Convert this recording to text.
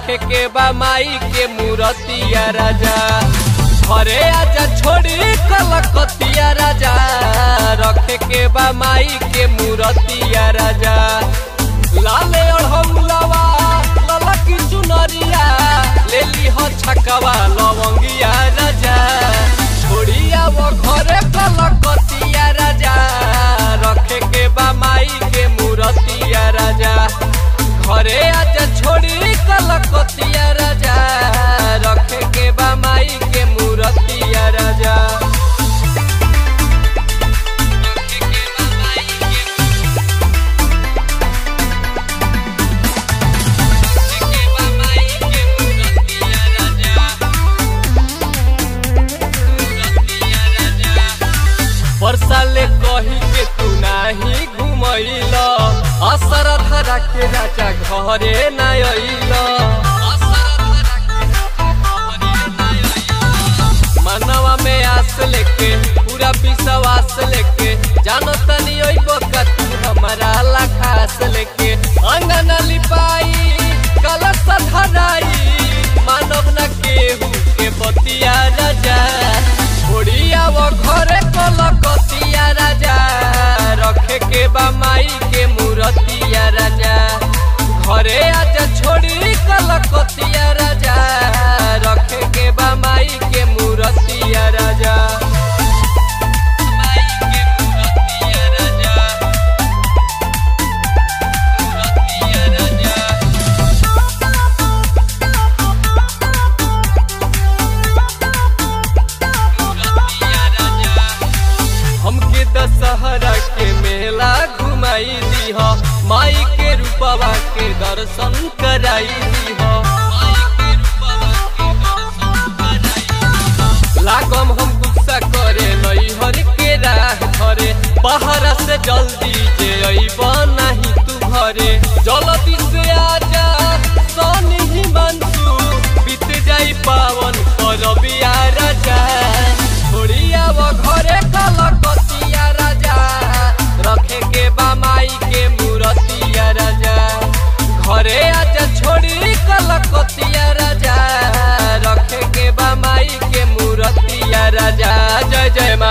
रखे के बा माई के मूर्तिया राजा। घरे आजा छोड़ी कलकतिया राजा, रखे के बा माई के मूर्तिया राजा। लाले अड़हुलवा ललकी चुनरिया, ले ली हो छकवा लवंगिया राजा। छोड़िया वो घरे कलकतिया राजा, रखे के बा माई के मूर्तिया राजा। घरे आजा छोड़ी कलकतिया राजा, रखे के बा माई के मूर्तिया राजा। परसाले कही के तू नाही घुमैल, असर धरा के राजा घरे न अइल। मनवा में आस लेके पूरा विश्वास लेके, जानो तनी अइबो का तू हमारा ला खास लेके। अंगना लिपाई कलश धराई, मानव न केहू के बतिया राजा। छोड़िया वो घरे कलकतिया राजा, रखे के बा माई के मूर्तिया राजा। घरे आजा छोड़ी कलकतिया राजा, रखे के बा माई के मूर्तिया राजा। हमके दशहरा के मेला घुमाई दी हो, माई के रूपवा के दर्शन कराई दी हो। लागम हम गुस्सा करे नैहर के राह धरे, बाहर से जल्दी जे अइबा नहीं तू घरे। जल्दी से आजा सोनी हिमांशु, बीत जाई पावन परबिया राजा। छोड़िया वो घरे कलकतिया राजा, रखे के बा माई के मूर्तिया राजा। घरे आजा छोड़ी कलकतिया राजा, रखे के बा माई के मूर्तिया राजा। जय जय माँ।